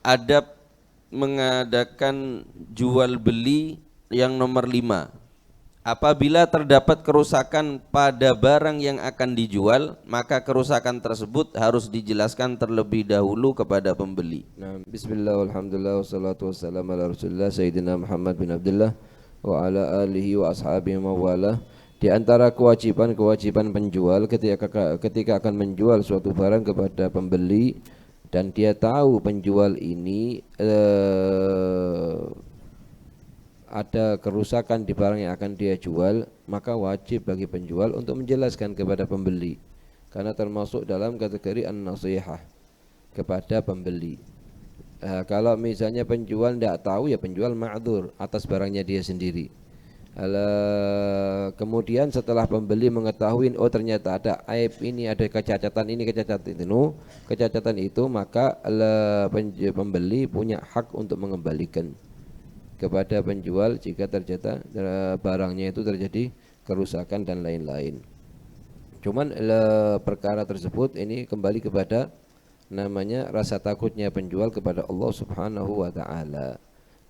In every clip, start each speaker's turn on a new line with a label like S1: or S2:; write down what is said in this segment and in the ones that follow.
S1: adab mengadakan jual beli yang nomor 5. Apabila terdapat kerusakan pada barang yang akan dijual, maka kerusakan tersebut harus dijelaskan terlebih dahulu kepada pembeli.
S2: Nah, bismillah walhamdulillah wassalatu wassalamu ala rasulillah Sayyidina Muhammad bin Abdullah wa ala alihi wa ashabihi wa wala. Di antara kewajiban penjual ketika akan menjual suatu barang kepada pembeli dan dia tahu penjual ini ada kerusakan di barang yang akan dia jual, maka wajib bagi penjual untuk menjelaskan kepada pembeli, karena termasuk dalam kategori an-nasihah kepada pembeli. Kalau misalnya penjual tidak tahu, ya penjual ma'dzur atas barangnya dia sendiri. Kemudian setelah pembeli mengetahui, oh ternyata ada aib ini, ada kecacatan ini, kecacatan itu, maka pembeli punya hak untuk mengembalikan kepada penjual jika ternyata barangnya itu terjadi kerusakan dan lain-lain. Cuman perkara tersebut ini kembali kepada namanya rasa takutnya penjual kepada Allah Subhanahu wa taala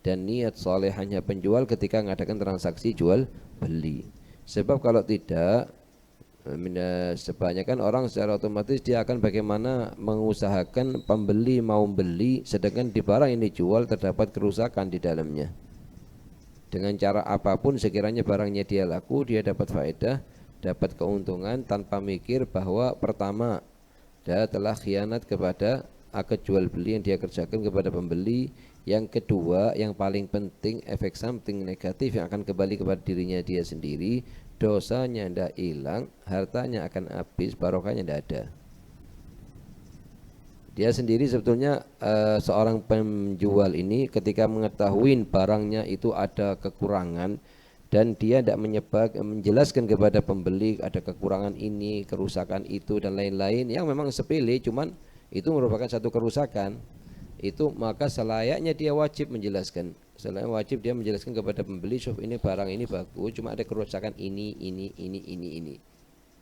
S2: dan niat salehahnya penjual ketika mengadakan transaksi jual beli. Sebab kalau tidak, sebanyakan orang secara otomatis dia akan bagaimana mengusahakan pembeli mau beli sedangkan di barang ini dijual terdapat kerusakan di dalamnya. Dengan cara apapun sekiranya barangnya dia laku, dia dapat faedah, dapat keuntungan tanpa mikir bahwa pertama dia telah khianat kepada akad jual beli yang dia kerjakan kepada pembeli. Yang kedua, yang paling penting, efek samping negatif yang akan kembali kepada dirinya dia sendiri, dosanya tidak hilang, hartanya akan habis, barokahnya tidak ada. Dia sendiri sebetulnya seorang penjual ini ketika mengetahui barangnya itu ada kekurangan dan dia tidak menjelaskan kepada pembeli ada kekurangan ini, kerusakan itu dan lain-lain yang memang sepele, cuman itu merupakan satu kerusakan. Itu maka selayaknya dia wajib menjelaskan. Selayaknya wajib dia menjelaskan kepada pembeli, "Sof, ini barang ini bagus, cuma ada kerusakan ini.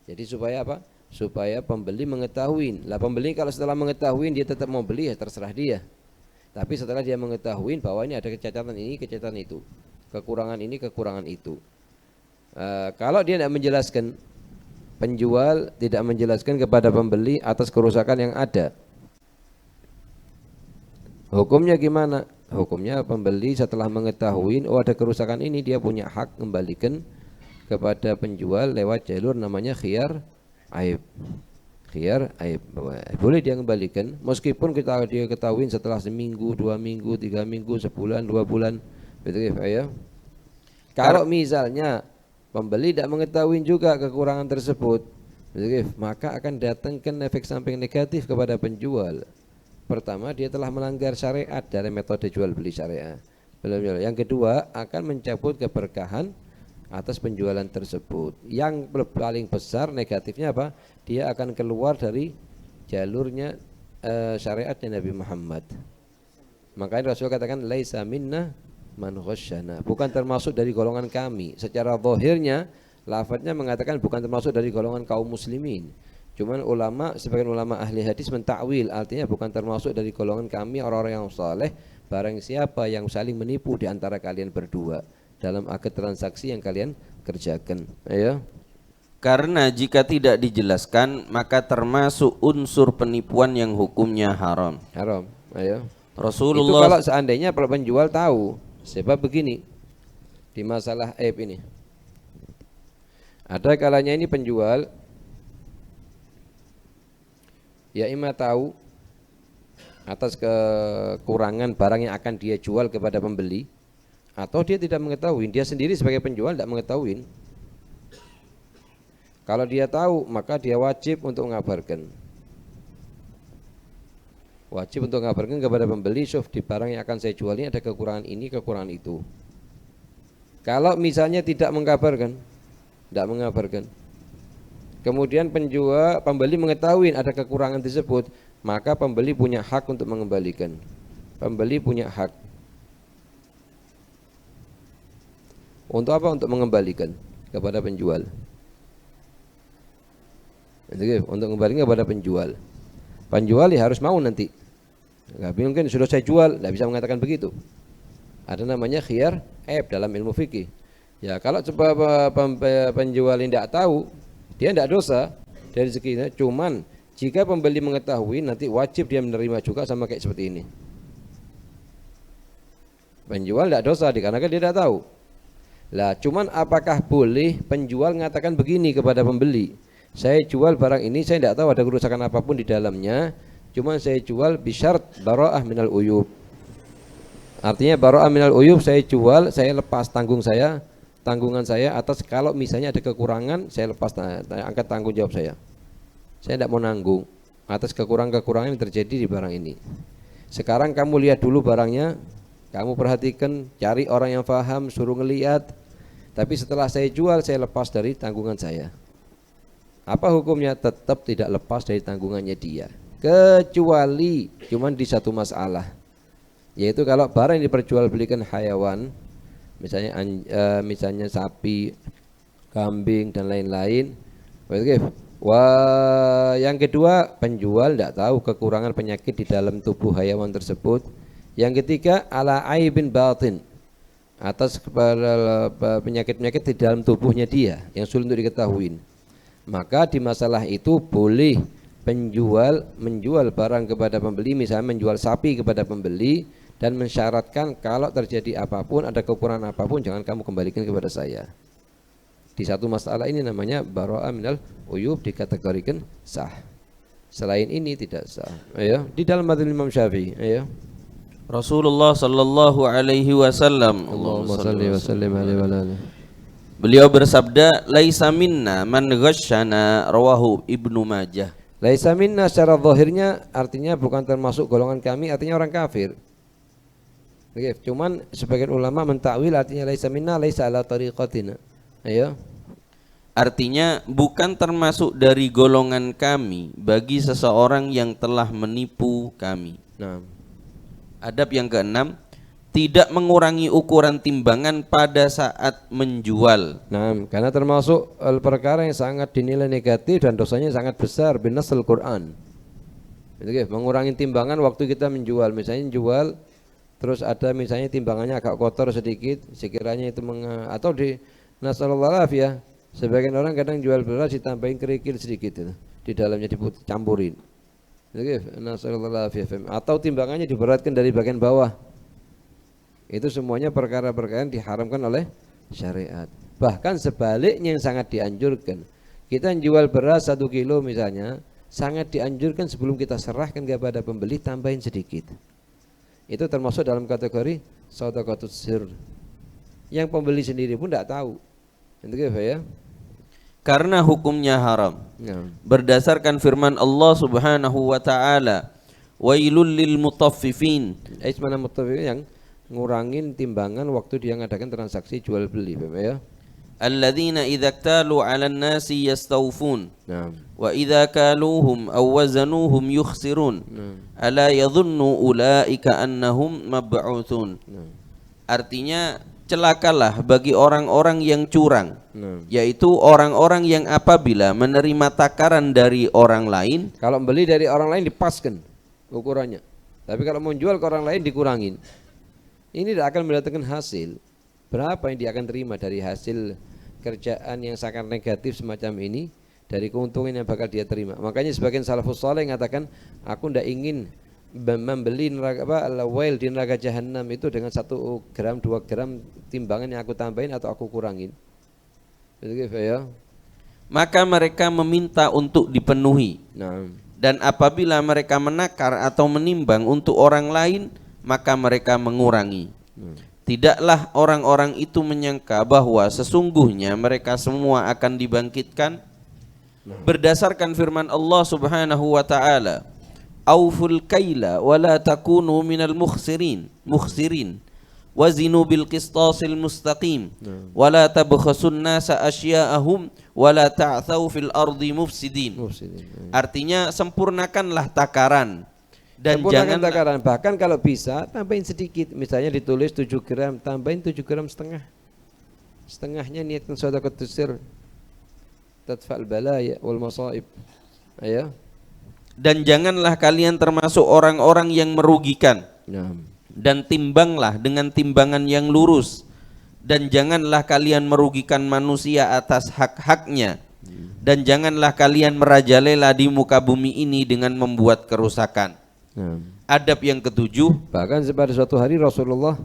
S2: Jadi supaya apa? Supaya pembeli mengetahui. Lah pembeli kalau setelah mengetahui dia tetap mau beli, ya terserah dia. Tapi setelah dia mengetahui bahwa ini ada kecacatan ini, kecacatan itu, kekurangan ini, kekurangan itu. Kalau dia tidak menjelaskan, penjual tidak menjelaskan kepada pembeli atas kerusakan yang ada, hukumnya gimana? Hukumnya pembeli setelah mengetahui oh ada kerusakan ini, dia punya hak kembalikan kepada penjual lewat jalur namanya khiyar aib. Khiyar aib, boleh dia kembalikan meskipun dia ketahui setelah seminggu, 2 minggu, 3 minggu, sebulan, 2 bulan. Betul ya? Kalau misalnya pembeli tidak mengetahui juga kekurangan tersebut, maka akan datangkan efek samping negatif kepada penjual. Pertama, dia telah melanggar syariat dari metode jual beli syariah. Yang kedua, akan mencabut keberkahan atas penjualan tersebut. Yang paling besar negatifnya apa? Dia akan keluar dari jalurnya syariatnya Nabi Muhammad. Makanya Rasul katakan laisa minna man ghasyana, bukan termasuk dari golongan kami. Secara zahirnya lafadznya mengatakan bukan termasuk dari golongan kaum muslimin. Cuman sebagian ulama ahli hadis mentakwil, artinya bukan termasuk dari golongan kami orang-orang yang saleh, barang siapa yang saling menipu di antara kalian berdua dalam akad transaksi yang kalian kerjakan. Ayo.
S1: Karena jika tidak dijelaskan maka termasuk unsur penipuan yang hukumnya haram.
S2: Haram. Ayo.
S1: Rasulullah
S2: Itu kalau seandainya penjual tahu, sebab begini di masalah aib ini. Ada kalanya ini penjual ya ima tahu atas kekurangan barang yang akan dia jual kepada pembeli, atau dia tidak mengetahui, dia sendiri sebagai penjual tidak mengetahui. Kalau dia tahu maka dia wajib untuk mengabarkan. Wajib untuk mengabarkan kepada pembeli, "Sof, di barang yang akan saya jual ini ada kekurangan ini, kekurangan itu." Kalau misalnya tidak mengabarkan, kemudian pembeli mengetahui ada kekurangan tersebut, maka pembeli punya hak untuk mengembalikan. Pembeli punya hak untuk apa? Untuk mengembalikan kepada penjual. Untuk mengembalikan kepada penjual. Penjual ya harus mau nanti. Nggak mungkin sudah saya jual, nggak bisa mengatakan begitu. Ada namanya khiyar aib dalam ilmu fikih. Ya kalau penjual ini tidak tahu, dia tidak dosa dari sekinya. Cuman jika pembeli mengetahui, nanti wajib dia menerima juga sama kayak seperti ini. Penjual tidak dosa dikarenakan dia tidak tahu. Lah, cuman apakah boleh penjual mengatakan begini kepada pembeli? Saya jual barang ini, saya tidak tahu ada kerusakan apapun di dalamnya, cuman saya jual bisyart bara'ah minal uyub. Artinya bara'ah minal uyub, saya jual, saya lepas tanggungan saya atas kalau misalnya ada kekurangan, saya lepas angkat tanggung jawab saya. Saya tidak mau nanggung atas kekurangan yang terjadi di barang ini. Sekarang kamu lihat dulu barangnya, kamu perhatikan, cari orang yang paham, suruh ngelihat. Tapi setelah saya jual, saya lepas dari tanggungan saya. Apa hukumnya? Tetap tidak lepas dari tanggungannya dia. Kecuali cuman di satu masalah, yaitu kalau barang yang diperjualbelikan hayawan, misalnya sapi, kambing dan lain-lain. Wah, yang kedua, penjual tidak tahu kekurangan penyakit di dalam tubuh hayawan tersebut. Yang ketiga, ala aibin batin, atas penyakit-penyakit di dalam tubuhnya dia yang sulit untuk diketahui. Maka di masalah itu boleh penjual menjual barang kepada pembeli, misalnya menjual sapi kepada pembeli dan mensyaratkan kalau terjadi apapun, ada kekurangan apapun, jangan kamu kembalikan kepada saya. Di satu masalah ini namanya bara'ah minal uyub, dikategorikan sah. Selain ini tidak sah. Ayo, di dalam madzhab Imam Syafi'i, ayo.
S1: Rasulullah sallallahu alaihi wasallam,
S2: Allahumma shalli wa sallim alaihi wa alihi.
S1: Beliau bersabda, laisa minna man ghasyana, rawahu Ibnu Majah.
S2: Laisa minna secara zahirnya artinya bukan termasuk golongan kami, artinya orang kafir. Oke, cuman sebagian ulama mentakwil artinya laisa minna, laisa ala tariqatina. Ayo.
S1: Artinya bukan termasuk dari golongan kami bagi seseorang yang telah menipu kami.
S2: Nah,
S1: adab yang keenam, tidak mengurangi ukuran timbangan pada saat menjual.
S2: nah, karena termasuk perkara yang sangat dinilai negatif dan dosanya sangat besar binasul Quran. Itu mengurangi timbangan waktu kita menjual. Misalnya jual terus ada misalnya timbangannya agak kotor sedikit, sekiranya itu atau di nasallallahu alaihi, sebagian orang kadang jual beras ditambahin kerikil sedikit itu, di dalamnya dicampurin. Nasallallahu alaihi, atau timbangannya diberatkan dari bagian bawah. Itu semuanya perkara-perkara yang diharamkan oleh syariat. Bahkan sebaliknya yang sangat dianjurkan. Kita jual beras 1 kilo misalnya, sangat dianjurkan sebelum kita serahkan kepada pembeli tambahin sedikit. Itu termasuk dalam kategori shadaqatus sir, yang pembeli sendiri pun tidak tahu. Itu ya.
S1: Karena hukumnya haram.
S2: Ya.
S1: Berdasarkan firman Allah Subhanahu wa taala, wailul lil mutaffifin.
S2: Mana mutaffifin? Yang ngurangin timbangan waktu dia ngadakan transaksi jual beli, Bapak ya.
S1: Alladzina idza iktalu 'alan nasi yastawfun.
S2: Nah.
S1: Wa idza kaluhum aw wazanuhum yukhsirun. Ala yadhunnu ulaika annahum mab'utsun. Artinya celakalah bagi orang-orang yang curang, yaitu orang-orang yang apabila menerima takaran dari orang lain,
S2: kalau beli dari orang lain dipaskan ukurannya, tapi kalau mau jual ke orang lain dikurangin. Ini tidak akan mendatangkan hasil. Berapa yang dia akan terima dari hasil kerjaan yang sangat negatif semacam ini, dari keuntungan yang bakal dia terima. Makanya sebagian salafus saleh mengatakan, aku tidak ingin membeli wail di neraka jahanam itu dengan 1 gram 2 gram timbangan yang aku tambahin atau aku kurangin. Begitu ya.
S1: Maka mereka meminta untuk dipenuhi.
S2: Nah.
S1: Dan apabila mereka menakar atau menimbang untuk orang lain, maka mereka mengurangi. Tidaklah orang-orang itu menyangka bahwa sesungguhnya mereka semua akan dibangkitkan. Berdasarkan firman Allah Subhanahu wa taala, auful kaila wala takunu minal mukhsirin wazinu bil qistasil mustaqim wala tabkhasun nasa asya'ahum wala ta'thaw fil ardi mufsidin. Artinya sempurnakanlah takaran dan jangan
S2: takaran, bahkan kalau bisa tambahin sedikit. Misalnya ditulis 7 gram, tambahin 7 gram setengah. Setengahnya niatkan shadaqatus sir, tadfa'al balaya wal masaib. Ayo.
S1: Dan janganlah kalian termasuk orang-orang yang merugikan.
S2: Naam.
S1: Dan timbanglah dengan timbangan yang lurus. Dan janganlah kalian merugikan manusia atas hak-haknya. Dan janganlah kalian merajalela di muka bumi ini dengan membuat kerusakan.
S2: Naam.
S1: Adab yang ketujuh,
S2: Bahkan pada suatu hari Rasulullah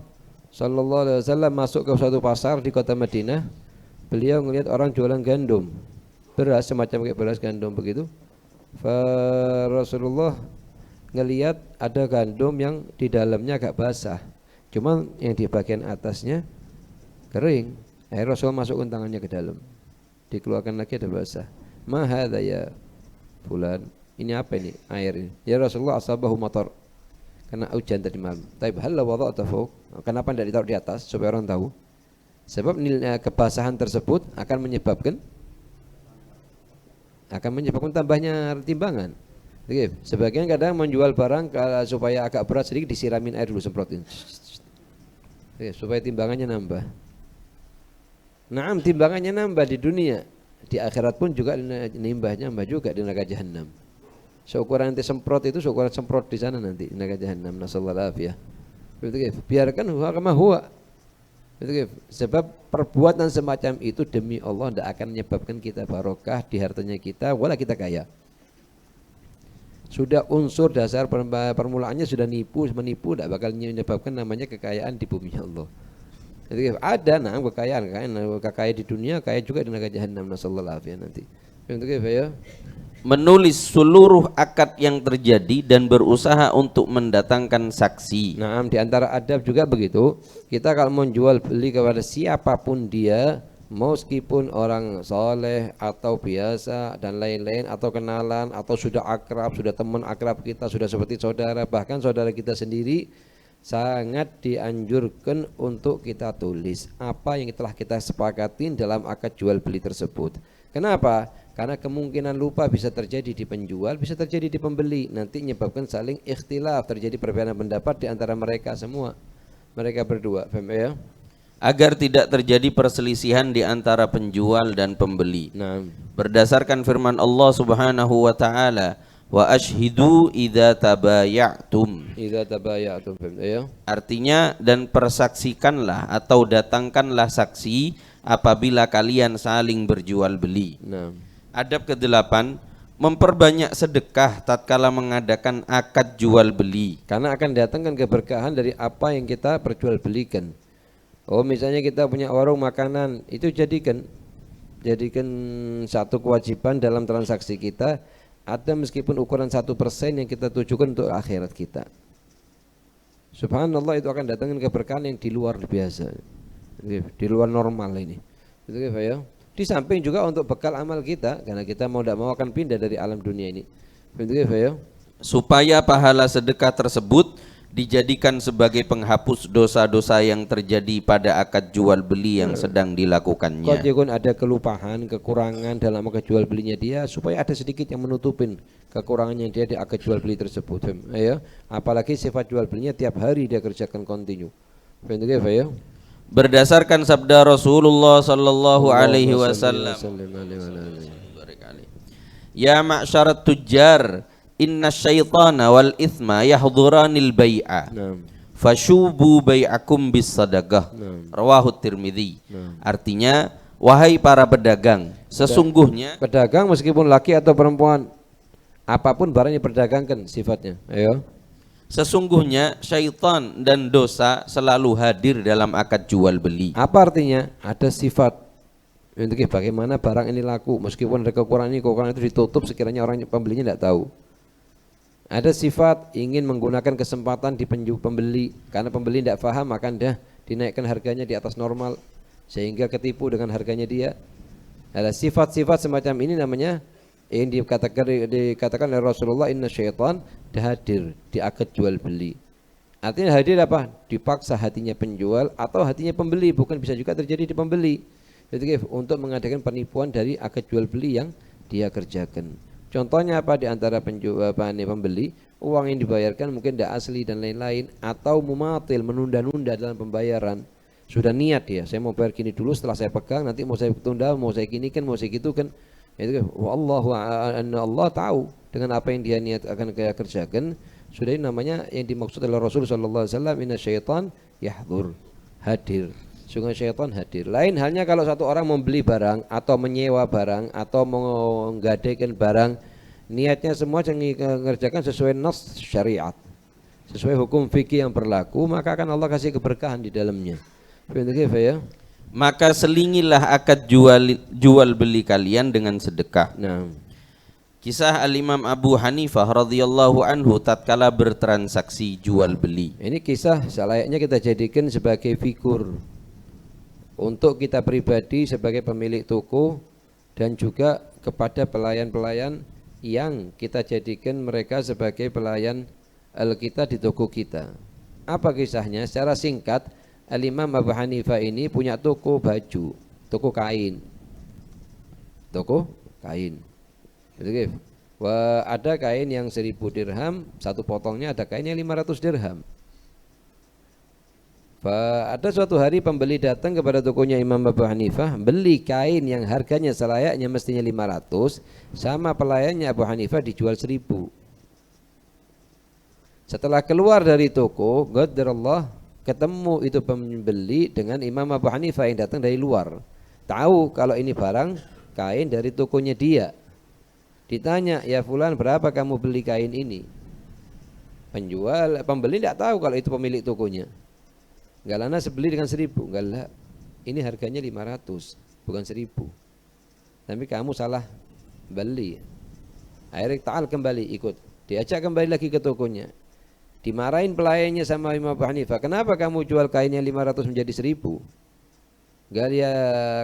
S2: Sallallahu Alaihi Wasallam masuk ke suatu pasar di kota Madinah. Beliau melihat orang jualan gandum, beras semacam kayak beras gandum begitu. Rasulullah ngelihat ada gandum yang di dalamnya agak basah, cuma yang di bagian atasnya kering. Rasul masukkan tangannya ke dalam, dikeluarkan lagi ada basah. Ma hadza ya fulan, ini apa ini air ini? Ya Rasulullah, asabahu matar, karena hujan tadi malam. Tapi hal wada'ta fawq, kenapa tidak ditaruh di atas supaya orang tahu? Sebab kebasahan tersebut akan menyebabkan tambahnya timbangan. Oke, sebagian kadang menjual barang supaya agak berat sedikit disiramin air dulu, semprotin. Oke, supaya timbangannya nambah. Naam, timbangannya nambah di dunia, di akhirat pun juga nambah juga di neraka jahanam. Seukuran nanti semprot itu seukuran semprot di sana nanti di neraka jahanam. Nasallallahu alaihi wasallam. Biarkan huwa kama huwa. Sebab perbuatan semacam itu demi Allah tidak akan menyebabkan kita barokah di hartanya kita, wala kita kaya. Sudah unsur dasar permulaannya sudah menipu, tidak bakal menyebabkan namanya kekayaan di bumi Allah. Jadi ada kekayaan di dunia, kaya juga di neraka jahanam. Nasallallahu alaihi wasallam nanti. Ya.
S1: Menulis seluruh akad yang terjadi dan berusaha untuk mendatangkan saksi.
S2: Nah, di antara adab juga begitu. Kita kalau menjual beli kepada siapapun dia, meskipun orang soleh atau biasa dan lain-lain, atau kenalan, atau sudah akrab, sudah teman akrab kita, sudah seperti saudara, bahkan saudara kita sendiri, sangat dianjurkan untuk kita tulis apa yang telah kita sepakatin dalam akad jual beli tersebut. Kenapa? Karena kemungkinan lupa bisa terjadi di penjual, bisa terjadi di pembeli. Nanti menyebabkan saling ikhtilaf, terjadi perbedaan pendapat di antara mereka semua, mereka berdua. Faham ya?
S1: Agar tidak terjadi perselisihan di antara penjual dan pembeli.
S2: Nah,
S1: berdasarkan firman Allah Subhanahu wa taala, wa ashhidu idza tabayatum.
S2: Idza tabayatum. Faham ya?
S1: Artinya, dan persaksikanlah atau datangkanlah saksi apabila kalian saling berjual beli.
S2: Nah.
S1: Adab ke-8, memperbanyak sedekah tatkala mengadakan akad jual beli.
S2: Karena akan datangkan keberkahan dari apa yang kita perjualbelikan. Oh, misalnya kita punya warung makanan, itu jadikan satu kewajiban dalam transaksi kita. Ada meskipun ukuran 1% yang kita tujukan untuk akhirat kita. Subhanallah, itu akan datangkan keberkahan yang di luar biasa, di luar normal ini. Itu ya. Di samping juga untuk bekal amal kita, karena kita mau tidak mau akan pindah dari alam dunia ini. Itu ya.
S1: Supaya pahala sedekah tersebut dijadikan sebagai penghapus dosa-dosa yang terjadi pada akad jual beli yang sedang dilakukannya.
S2: Kalau ada kelupaan, kekurangan dalam akad jual belinya dia, supaya ada sedikit yang menutupin kekurangan yang dia di akad jual beli tersebut. Ya. Apalagi sifat jual belinya tiap hari dia kerjakan kontinu. Itu ya.
S1: Berdasarkan sabda Rasulullah sallallahu alaihi wasallam, ya ma'syarat tujjar, inna syaitana wal ithma yahduranil bai'a, fashubu bai'akum bis sadaqah. Rawahu Tirmidzi. Artinya, wahai para pedagang, sesungguhnya
S2: pedagang meskipun laki atau perempuan, apapun barang yang diperdagangkan sifatnya. Ayo.
S1: Sesungguhnya syaitan dan dosa selalu hadir dalam akad jual beli.
S2: Apa artinya? Ada sifat untuk bagaimana barang ini laku, meskipun ada kekurangan itu ditutup sekiranya orang pembelinya tidak tahu. Ada sifat ingin menggunakan kesempatan di pembeli, karena pembeli tidak paham maka dah dinaikkan harganya di atas normal sehingga ketipu dengan harganya dia. Ada sifat-sifat semacam ini namanya yang dikatakan oleh Rasulullah, inna syaitan hadir di akad jual beli. Artinya hadir apa? Dipaksa hatinya penjual atau hatinya pembeli, bukan bisa juga terjadi di pembeli. Jadi untuk mengadakan penipuan dari akad jual beli yang dia kerjakan. Contohnya apa? Di antara pembeli, uang yang dibayarkan mungkin tidak asli dan lain-lain, atau mumatil, menunda-nunda dalam pembayaran. Sudah niat dia, saya mau bayar gini dulu, setelah saya pegang nanti mau saya tunda, mau saya ginikan, mau saya gitukan. Itu Allah tahu dengan apa yang dia niat akan dia kerjakan, sudah ini namanya yang dimaksud oleh Rasul sallallahu alaihi wasallam, inna syaitan yahdur, hadir. Sungguh syaitan hadir. Lain halnya kalau satu orang membeli barang atau menyewa barang atau menggadekan barang, niatnya semua mengerjakan sesuai nas syariat, sesuai hukum fikih yang berlaku, maka akan Allah kasih keberkahan di dalamnya. Begitu ya.
S1: Maka selingilah akad jual beli kalian dengan sedekah.
S2: Nah,
S1: Kisah Al-Imam Abu Hanifah radhiyallahu anhu tatkala bertransaksi jual beli.
S2: ini kisah selayaknya kita jadikan sebagai figur untuk kita pribadi sebagai pemilik toko dan juga kepada pelayan-pelayan yang kita jadikan mereka sebagai pelayan kita di toko kita. Apa kisahnya? Secara singkat, Al-Imam Abu Hanifah ini punya toko baju, toko kain. Toko kain. Betul. Wah, ada kain yang 1000 dirham, satu potongnya ada kain yang 500 dirham. Ada suatu hari pembeli datang kepada tokonya Imam Abu Hanifah, beli kain yang harganya selayaknya mestinya 500, sama pelayannya Abu Hanifah dijual 1000. Setelah keluar dari toko, qadarullah, ketemu itu pembeli dengan Imam Abu Hanifah yang datang dari luar. Tahu kalau ini barang kain dari tokonya dia. Ditanya, ya fulan, berapa kamu beli kain ini? Pembeli tidak tahu kalau itu pemilik tokonya. Enggak lana sebeli dengan 1000. Enggak lah, ini harganya 500, bukan 1000. Tapi kamu salah beli. Akhirnya ta'al kembali ikut. Diajak kembali lagi ke tokonya. Dimarahin pelayannya sama Imam Abu Hanifah, kenapa kamu jual kainnya 500 menjadi 1000? Enggak, dia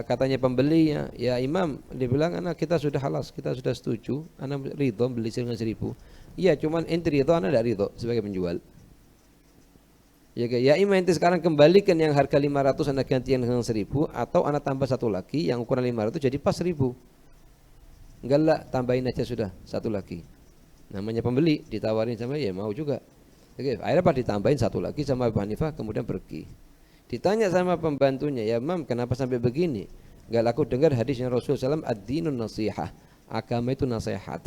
S2: katanya pembelinya, ya Imam, dia bilang anak kita sudah halas, kita sudah setuju, anak ridho beli dengan 1000. Iya, cuman ente ridho, anak tidak ridho sebagai penjual. Ya Imam, ente sekarang kembalikan yang harga 500 anak gantian dengan 1000, atau anak tambah satu lagi yang ukuran 500 jadi pas 1000. Enggak lah, tambahin aja sudah satu lagi. Namanya pembeli, ditawarin sama ya mau juga. Oke, akhirnya Pak ditambahin satu lagi sama Abu Hanifah, kemudian pergi. Ditanya sama pembantunya, ya Imam, kenapa sampai begini? Enggak laku dengar hadisnya Rasulullah SAW, ad-dinun nasihah, agama itu nasihat.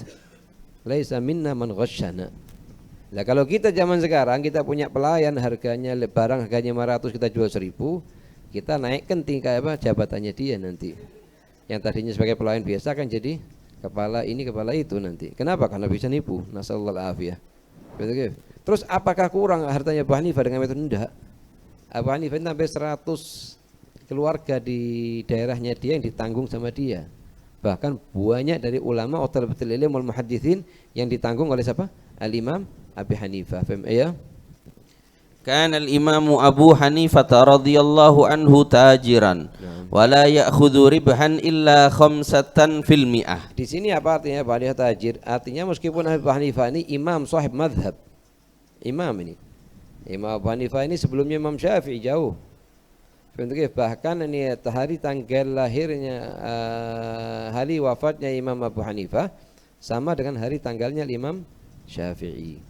S2: Laisa minna man ghasyana. Nah, kalau kita zaman sekarang kita punya pelayan harganya barang harganya 500 kita jual 1000, kita naikkan tingkat jabatannya dia nanti. Yang tadinya sebagai pelayan biasa kan jadi kepala ini kepala itu nanti. Kenapa? Karena bisa nipu. Nasallallahu alaihi. Betul. Terus apakah kurang hartanya Abu Hanifah dengan metode? Enggak. Abu Hanifah sampai 100 keluarga di daerahnya dia yang ditanggung sama dia. Bahkan banyak dari ulama utalabatul ilm wal muhadditsin yang ditanggung oleh siapa? Al-Imam Abu Hanifah. Faham ya?
S1: Kana al-Imam Abu Hanifah radhiyallahu anhu tajiran wa la ya'khudhu ribhan illa khamsatan fil mi'ah.
S2: Di sini apa artinya Abu Hanifah tajir? Artinya meskipun Abu Hanifah ini imam sahib madhab. Imam ini. Imam Abu Hanifah ini sebelumnya Imam Syafi'i jauh. Bahkan ini hari tanggal lahirnya hari wafatnya Imam Abu Hanifah sama dengan hari tanggalnya Imam Syafi'i.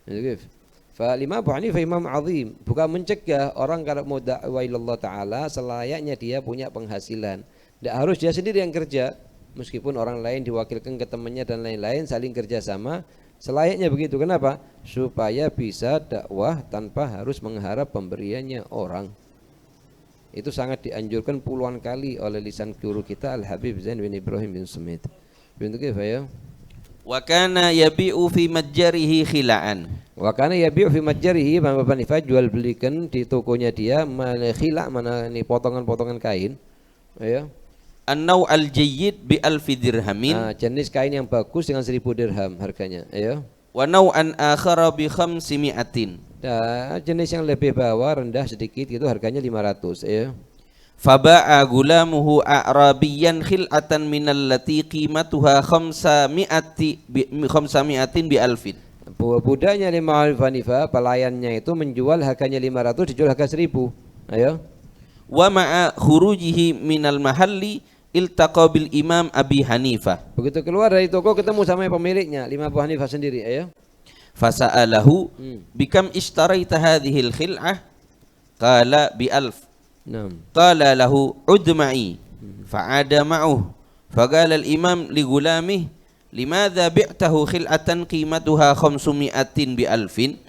S2: Imam Abu Hanifah imam azim, bukan mencegah orang kalau mau dakwah ilallah taala selayaknya dia punya penghasilan. Tidak harus dia sendiri yang kerja, meskipun orang lain diwakilkan ke temannya dan lain-lain saling kerjasama. Selayaknya begitu. Kenapa? Supaya bisa dakwah tanpa harus mengharap pemberiannya orang. Itu sangat dianjurkan puluhan kali oleh lisan guru kita Al-Habib Zain bin Ibrahim bin Sumit. Begitu ya.
S1: Wa kana yabi'u fi majjarihi khila'an.
S2: Wa kana yabi'u fi majjarihi, Imam Abu Hanifah jual belikan di tokonya dia khila' mana ini potongan-potongan kain. Ya.
S1: An-naw al-jayyid bi alfi dirhamin.
S2: Jenis kain yang bagus dengan 1000 dirham harganya, ya.
S1: Wa naw'an akhara bi 500.
S2: Jenis yang lebih bawah rendah sedikit itu harganya 500, ya.
S1: Faba'a gulamuhu a'rabiyan khil'atan minal lati qimatuha 500 bi alfin.
S2: Budaknya Imam Abu Hanifah, pelayannya itu menjual harganya 500 dijual harga 1000. Ayo.
S1: Wa ma'a khurujihi minal mahalli iltaqa bil Imam Abi Hanifah.
S2: Begitu keluar dari toko ketemu sama pemiliknya, Imam Abu Hanifah sendiri, ayo.
S1: Fasa'alahu bikam ishtaraita hadhil khil'ah? Qala bi alf. Qala lahu udma'i. Fa'ada ma'uh. Faqala al-imam li gulamihi limadza bi'tahu khil'atan qimatuha 500 bi alfin?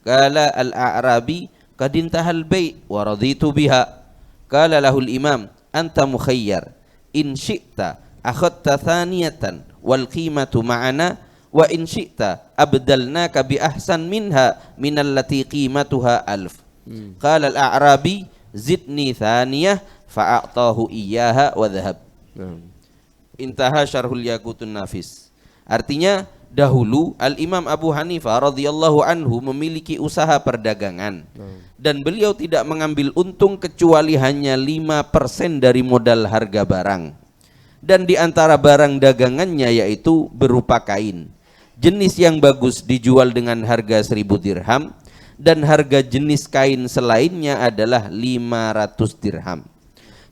S1: Qala al-a'rabi qad intahal bai' wa raditu biha. Qala lahul imam anta mukhayyar in syi'ta akhadta thaniyatan wal qimatu ma'ana wa in syi'ta abdalnaka bi ahsan minha minallati qimatuha alf. Qala al-a'rabi zidni thaniyah fa'atahu iyyaha wa dhahab. Intaha syarhul Yaqutun Nafis. Artinya dahulu Al-Imam Abu Hanifah radhiyallahu anhu memiliki usaha perdagangan dan beliau tidak mengambil untung kecuali hanya 5% dari modal harga barang. Dan di antara barang dagangannya yaitu berupa kain. Jenis yang bagus dijual dengan harga 1000 dirham dan harga jenis kain selainnya adalah 500 dirham.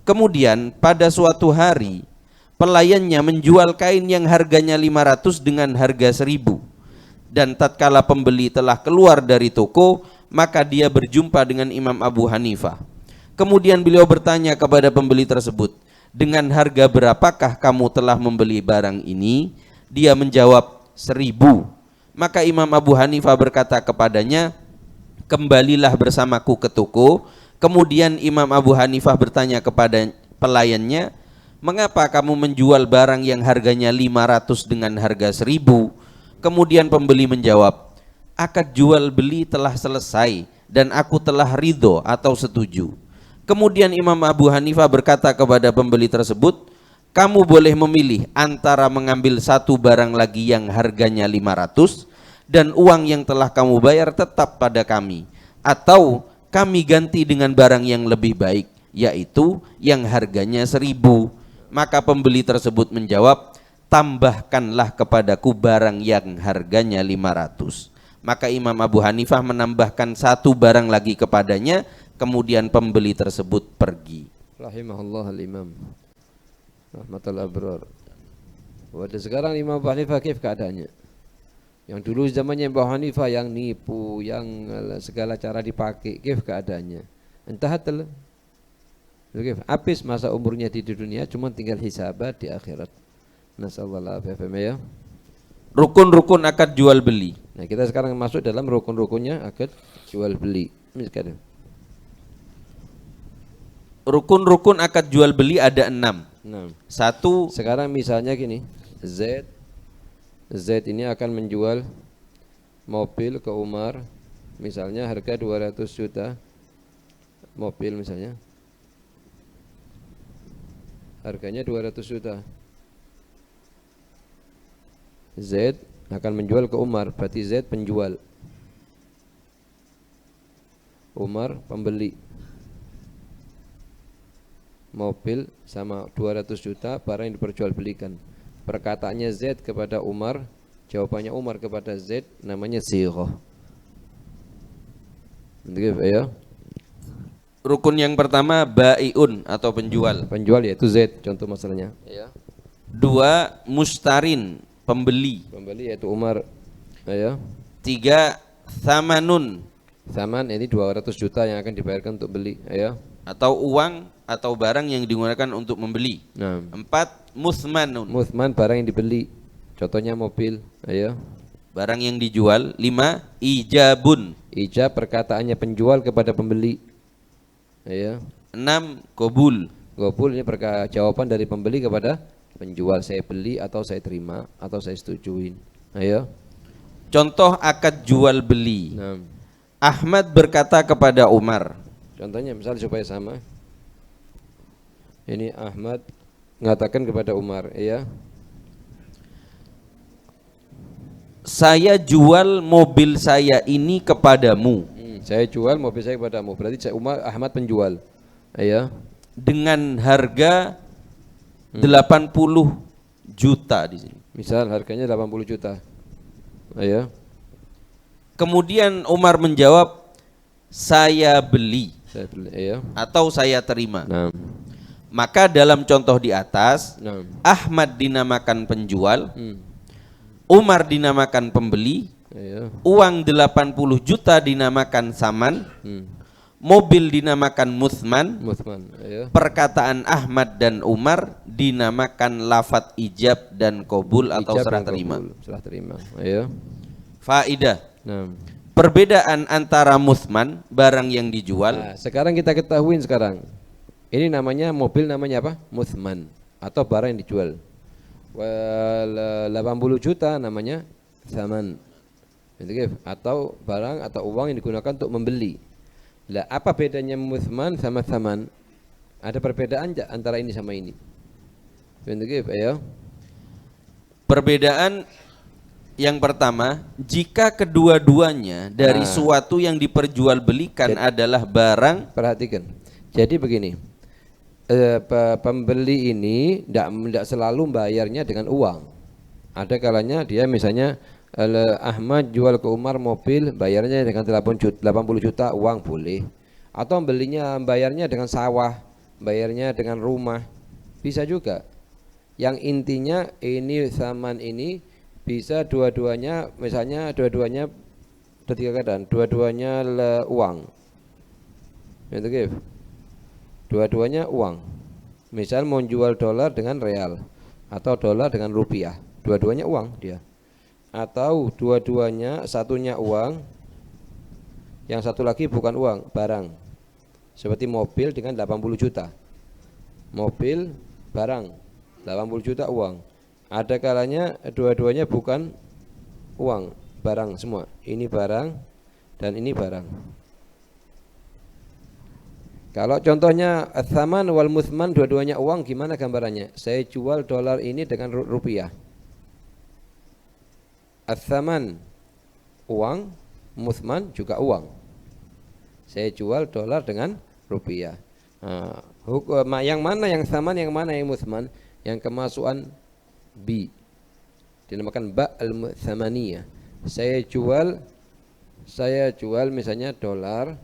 S1: Kemudian pada suatu hari pelayannya menjual kain yang harganya 500 dengan harga 1000. Dan tatkala pembeli telah keluar dari toko, maka dia berjumpa dengan Imam Abu Hanifah. Kemudian beliau bertanya kepada pembeli tersebut, dengan harga berapakah kamu telah membeli barang ini? Dia menjawab 1000. Maka Imam Abu Hanifah berkata kepadanya, kembalilah bersamaku ke toko. Kemudian Imam Abu Hanifah bertanya kepada pelayannya, mengapa kamu menjual barang yang harganya 500 dengan harga 1000? Kemudian pembeli menjawab, akad jual beli telah selesai dan aku telah ridho atau setuju. Kemudian Imam Abu Hanifah berkata kepada pembeli tersebut, kamu boleh memilih antara mengambil satu barang lagi yang harganya 500 dan uang yang telah kamu bayar tetap pada kami, atau kami ganti dengan barang yang lebih baik, yaitu yang harganya 1000. Maka pembeli tersebut menjawab, tambahkanlah kepadaku barang yang harganya 500. Maka Imam Abu Hanifah menambahkan satu barang lagi kepadanya, kemudian pembeli tersebut pergi.
S2: Rahimahullah al-imam rahmatul abrar. Pada sekarang Imam Abu Hanifah kif keadaannya? Yang dulu zamannya Abu Hanifah yang nipu, yang segala cara dipakai, kif keadaannya? Entah telah habis masa umurnya di dunia, cuma tinggal hisabat di akhirat. Nasallallahu alaihi ya.
S1: Rukun-rukun akad jual beli.
S2: Nah, kita sekarang masuk dalam rukun-rukunnya akad jual beli. Misalkan
S1: rukun-rukun akad jual beli ada 6. Satu,
S2: sekarang misalnya gini, Z ini akan menjual mobil ke Umar, misalnya harga 200 juta mobil misalnya. Harganya 200 juta. Z akan menjual ke Umar, berarti Z penjual, Umar pembeli. Mobil sama 200 juta barang yang diperjualbelikan. Perkataannya Z kepada Umar, jawabannya Umar kepada Z, namanya sighah. Begitu ya.
S1: Rukun yang pertama bai'un atau penjual.
S2: Penjual yaitu Z, contoh masalahnya. Ya.
S1: 2 mustarin, pembeli.
S2: Pembeli yaitu Umar. Ya.
S1: 3 thamanun.
S2: Thaman ini 200 juta yang akan dibayarkan untuk beli. Ya.
S1: Atau uang atau barang yang digunakan untuk membeli. 4 muthmanun.
S2: Muthman barang yang dibeli. Contohnya mobil. Ya.
S1: Barang yang dijual. 5 ijabun.
S2: Ijab perkataannya penjual kepada pembeli. Ya.
S1: 6 qabul.
S2: Qabul ini jawaban dari pembeli kepada penjual, saya beli atau saya terima atau saya setujuin. Ayo. Contoh
S1: akad jual beli. Ahmad berkata kepada Umar.
S2: Contohnya misal supaya sama. Ini Ahmad mengatakan kepada Umar, ya.
S1: Saya jual mobil saya ini kepadamu.
S2: Saya jual mobil saya kepadamu. Berarti Umar Ahmad penjual. Ya.
S1: Dengan harga 80 juta di sini.
S2: Misal harganya 80 juta. Ya.
S1: Kemudian Umar menjawab, saya beli.
S2: Saya beli, ya.
S1: Atau saya terima. Maka dalam contoh di atas, Ahmad dinamakan penjual, Umar dinamakan pembeli, uang 80 juta dinamakan saman, mobil dinamakan muthman,
S2: Muthman, ya.
S1: perkataan Ahmad dan Umar dinamakan lafat ijab dan qabul atau
S2: Ijab
S1: serah
S2: dan
S1: terima.
S2: qabul, serah terima. Ya.
S1: Faidah.
S2: Nah.
S1: Perbedaan antara muthman barang yang dijual.
S2: Nah, sekarang kita ketahuin sekarang. Ini namanya mobil namanya apa? Muthman atau barang yang dijual. 80 juta namanya saman. Atau barang atau uang yang digunakan untuk membeli. Lah, apa bedanya muthman sama saman? Ada perbedaan enggak antara ini sama ini? Ayo.
S1: Perbedaan yang pertama, jika kedua-duanya dari suatu yang diperjualbelikan adalah barang.
S2: Perhatikan. Jadi begini, pembeli ini tidak selalu bayarnya dengan uang. Ada kalanya dia misalnya Ahmad jual ke Umar mobil, bayarnya dengan 80 juta uang boleh. Atau bayarnya dengan sawah, bayarnya dengan rumah, bisa juga. Yang intinya ini saman ini bisa dua-duanya, misalnya dua-duanya ada 3 keadaan, dua-duanya uang. Dua-duanya uang. Misal mau jual dolar dengan real atau dolar dengan rupiah, dua-duanya uang dia. Atau dua-duanya satunya uang, yang satu lagi bukan uang, barang. Seperti mobil dengan 80 juta. Mobil, barang, 80 juta uang. Ada kalanya dua-duanya bukan uang, barang semua. Ini barang dan ini barang. Kalau contohnya ats-tsaman wal muthman, dua-duanya uang, gimana gambarannya? Saya jual dolar ini dengan rupiah. Ats-tsaman uang, muthman juga uang. Saya jual dolar dengan rupiah. Nah, yang mana yang tsaman, yang mana yang muthman? Yang kemasukan B, dinamakan ba al-tsamaniyah. Saya jual misalnya dolar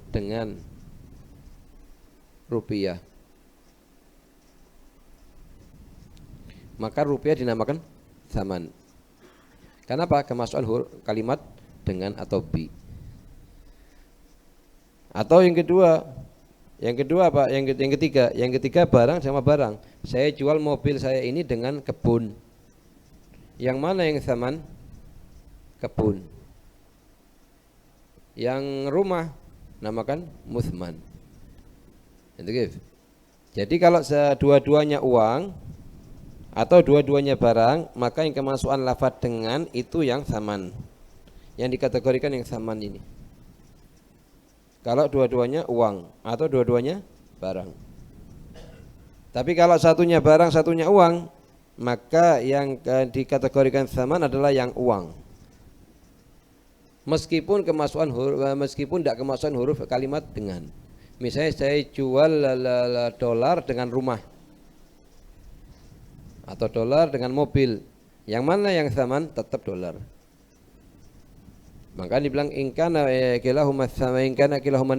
S2: dengan rupiah, maka rupiah dinamakan tsaman. Kenapa? Kemasukan kalimat dengan atau bi. Atau yang kedua apa? Yang ketiga barang sama barang. Saya jual mobil saya ini dengan kebun. Yang mana yang tsaman? Kebun. Yang rumah namakan muthman. Jadi kalau dua-duanya uang atau dua-duanya barang, maka yang kemasukan lafadz dengan itu yang tsaman, yang dikategorikan yang tsaman ini. Kalau dua-duanya uang atau dua-duanya barang. Tapi kalau satunya barang, satunya uang, maka yang dikategorikan tsaman adalah yang uang. Meskipun tidak kemasukan huruf kalimat dengan. Misalnya saya jual dolar dengan rumah atau dolar dengan mobil. Yang mana yang tsaman? Tetap dolar. Maka dibilang in kana kilahuma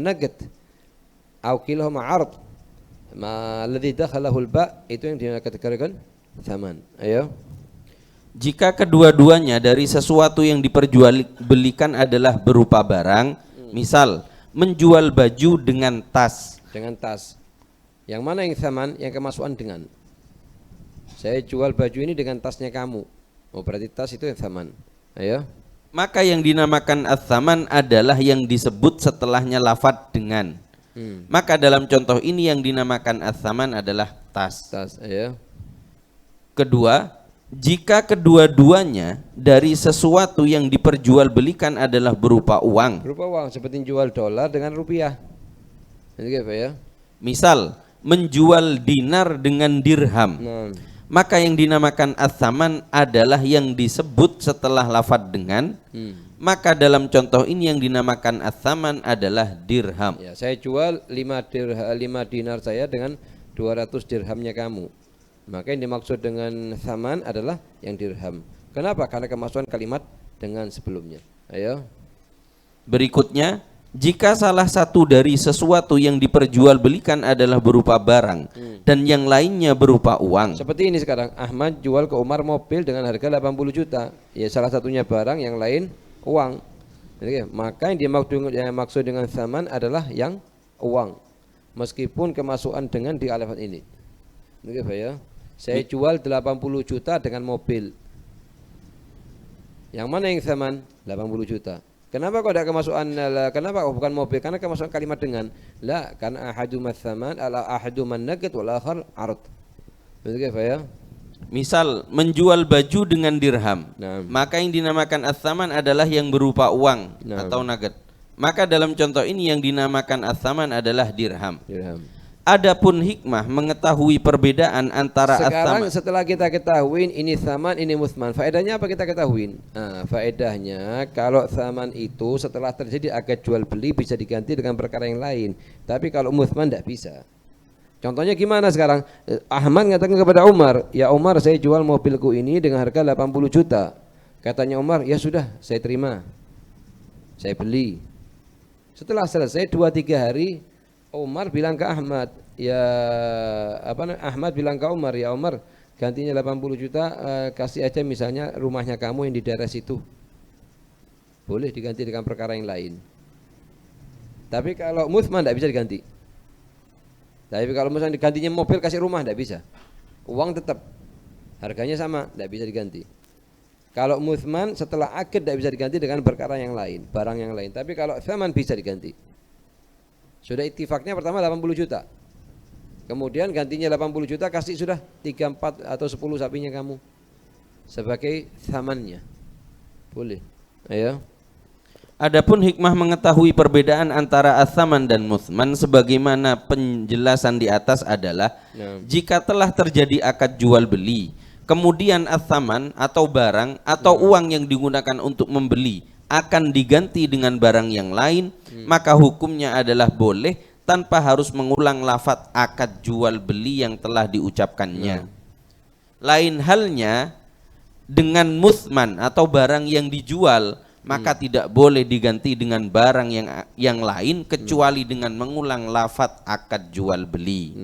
S2: naqd atau kilahuma 'ard. Ma alladhi dakhalahu al-ba, itu yang dikategorikan tsaman. Ayo.
S1: Jika kedua-duanya dari sesuatu yang diperjualbelikan adalah berupa barang, misal menjual baju dengan tas.
S2: Dengan tas. Yang mana yang tsaman? Yang kemasukan dengan. Saya jual baju ini dengan tasnya kamu. Oh, berarti tas itu yang tsaman. Ayo.
S1: Maka yang dinamakan ats-tsaman adalah yang disebut setelahnya lafadz dengan. Maka dalam contoh ini yang dinamakan ats-tsaman adalah tas.
S2: Tas, ayo.
S1: Kedua, jika kedua-duanya dari sesuatu yang diperjualbelikan adalah berupa uang.
S2: Berupa uang, seperti jual dolar dengan rupiah. Ini apa ya?
S1: Misal, menjual dinar dengan dirham.
S2: Nah.
S1: Maka yang dinamakan ats-tsaman adalah yang disebut setelah lafadz dengan. Maka dalam contoh ini yang dinamakan ats-tsaman adalah dirham.
S2: Ya, saya jual 5 dinar saya dengan 200 dirhamnya kamu. Maka yang dimaksud dengan tsaman adalah yang dirham. Kenapa? Karena kemasukan kalimat dengan sebelumnya. Ayo.
S1: Berikutnya, jika salah satu dari sesuatu yang diperjualbelikan adalah berupa barang dan yang lainnya berupa uang.
S2: Seperti ini sekarang, Ahmad jual ke Umar mobil dengan harga 80 juta. Ya, salah satunya barang, yang lain uang. Oke, maka yang dimaksud dengan tsaman adalah yang uang. Meskipun kemasukan dengan di alifat ini. Oke, Pak ya. Saya jual 80 juta dengan mobil. Yang mana yang tsaman? 80 juta. Kenapa kok ada kemasukan? Kenapa bukan mobil? Karena kemasukan kalimat dengan. La, karena ahadumat tsaman ala ahaduman naqd wal akhar ard. Oke, Pak ya.
S1: Misal menjual baju dengan dirham,
S2: Nah.
S1: maka yang dinamakan as-saman adalah yang berupa uang
S2: Nah.
S1: atau nugget. Maka dalam contoh ini yang dinamakan as-saman adalah dirham.
S2: Dirham.
S1: Adapun hikmah mengetahui perbedaan antara
S2: Sekarang
S1: as-saman.
S2: setelah kita ketahuin ini tsaman, ini muthman, faedahnya apa kita ketahuin? Nah, faedahnya kalau tsaman itu setelah terjadi akad jual beli bisa diganti dengan perkara yang lain. Tapi kalau muthman tidak bisa. Contohnya gimana sekarang? Ahmad mengatakan kepada Umar, ya Umar, saya jual mobilku ini dengan harga 80 juta. Katanya Umar, ya sudah, saya terima. Saya beli. Setelah selesai 2-3 hari, Umar bilang ke Ahmad, Ahmad bilang ke Umar, ya Umar, gantinya 80 juta, kasih aja misalnya rumahnya kamu yang di daerah situ. Boleh diganti dengan perkara yang lain. Tapi kalau muthman tidak bisa diganti. Tapi kalau misalnya digantinya mobil kasih rumah tidak bisa. Uang tetap harganya sama, tidak bisa diganti. Kalau muthman setelah akad tidak bisa diganti dengan perkara yang lain, barang yang lain. Tapi kalau tsaman bisa diganti. Sudah ittifaknya pertama 80 juta. Kemudian gantinya 80 juta kasih sudah 3, 4 atau 10 sapinya kamu sebagai tsamannya. Boleh. Ayo.
S1: Adapun hikmah mengetahui perbedaan antara as-saman dan muthman sebagaimana penjelasan di atas adalah jika telah terjadi akad jual beli, kemudian as-saman atau barang atau uang yang digunakan untuk membeli akan diganti dengan barang yang lain, maka hukumnya adalah boleh tanpa harus mengulang lafaz akad jual beli yang telah diucapkannya. Lain halnya dengan muthman atau barang yang dijual, maka tidak boleh diganti dengan barang yang lain kecuali dengan mengulang lafaz akad jual beli.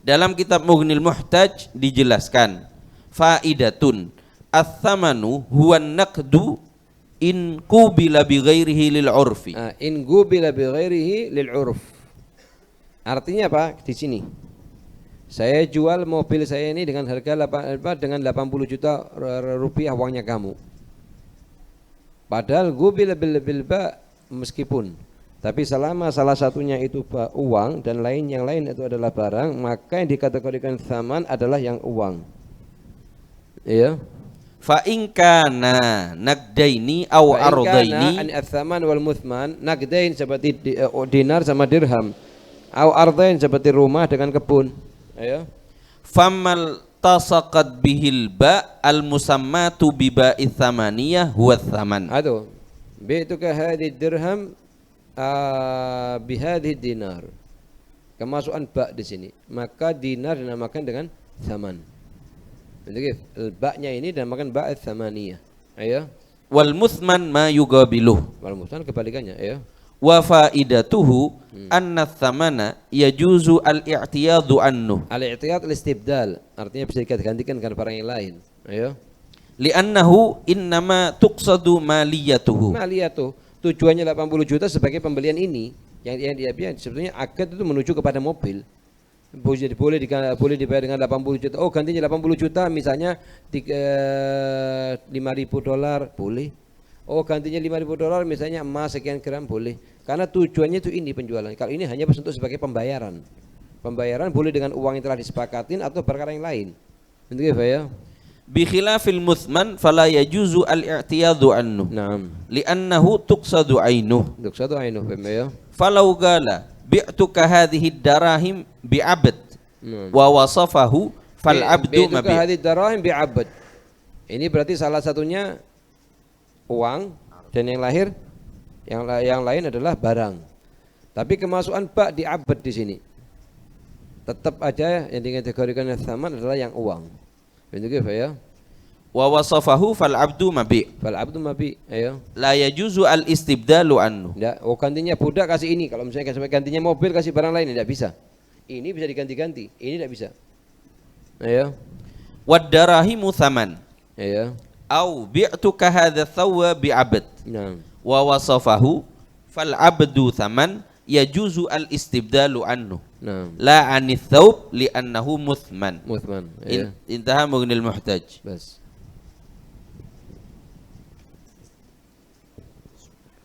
S1: Dalam kitab Mughnil Muhtaj dijelaskan, faidatun ats-tsamanu huwa an-naqdu in qubila bi ghairihi lil 'urfi.
S2: In qubila bi ghairihi lil 'urf. Artinya apa? Di sini. Saya jual mobil saya ini dengan harga 80 juta rupiah uangnya kamu. Padahal gubil bil ba meskipun, tapi selama salah satunya itu uang dan yang lain itu adalah barang, maka yang dikategorikan tsaman adalah yang uang. Iya.
S1: Fa in kana naqdaini aw ardaini,
S2: an ats-tsaman wal muthman, naqdain seperti dinar sama dirham, aw ardain seperti rumah dengan kebun. Iya. Famal tasaqat bihil ba al musammatu bi ba'its tsamaniyah huwa tsaman. Aduh. Bi'tuka hadhi dirham bi hadhi dinar. Kemasukan ba di sini. Maka dinar dinamakan dengan tsaman. Jadi ba-nya ini dinamakan ba'its tsamaniyah. Ayo. Wal muthman ma yugabiluh. Wal muthman kebalikannya, ayo. Wa faidatuhu anna tsamana yajuzu al-i'tiyadu anhu. Al-i'tiyad al-istibdal, artinya bisa digantikan dengan barang yang lain. Ayo. Li'annahu innama tuqsadu maliyatuhu. Maliyatuh, tujuannya 80 juta sebagai pembelian ini yang dia sebetulnya akad itu menuju kepada mobil. Boleh dibayar dengan 80 juta. Oh, gantinya 80 juta misalnya $5.000 boleh. Oh, gantinya $5.000 misalnya emas sekian gram boleh. Karena tujuannya itu ini penjualan. Kalau ini hanya untuk sebagai pembayaran. Pembayaran boleh dengan uang yang telah disepakatin atau perkara yang lain. Begitu ya? Bi khilafil muthman fala yajuzu al-i'tiyadu anhu. Naam. Li'annahu tuqsadu 'ainuh. Tuqsadu 'ainuh, ya. Falau qala bi'tuka hadhihi ad-darahim bi'abd wa wasafahu fal 'abdu mabi'. Bi'tuka hadhihi ad-darahim bi'abd. Ini berarti salah satunya uang dan yang lain adalah barang. Tapi kemasukan ba di abad di sini. Tetap aja yang dikategorikan tsaman adalah yang uang. Begitu ya. Wa wasafahu fal abdu mabi. Fal abdu mabi, ayo. La yajuzu al istibdalu anhu. Enggak, gantinya budak kasih ini. Kalau misalnya gantinya mobil kasih barang lain tidak bisa. Ini bisa diganti-ganti, ini tidak bisa. Ayo. Wad darahimu tsaman. Ayo. Au bi'tuka hadza thawwa bi'abd. Naam.
S1: wa wasafahu fal abdu thaman yajuzu al istibdalu anhu
S2: Nah,
S1: la anith thawb li'annahu muthman.
S2: Muthman. Ya.
S1: Intaha Mughnil Muhtaj.
S2: Bas.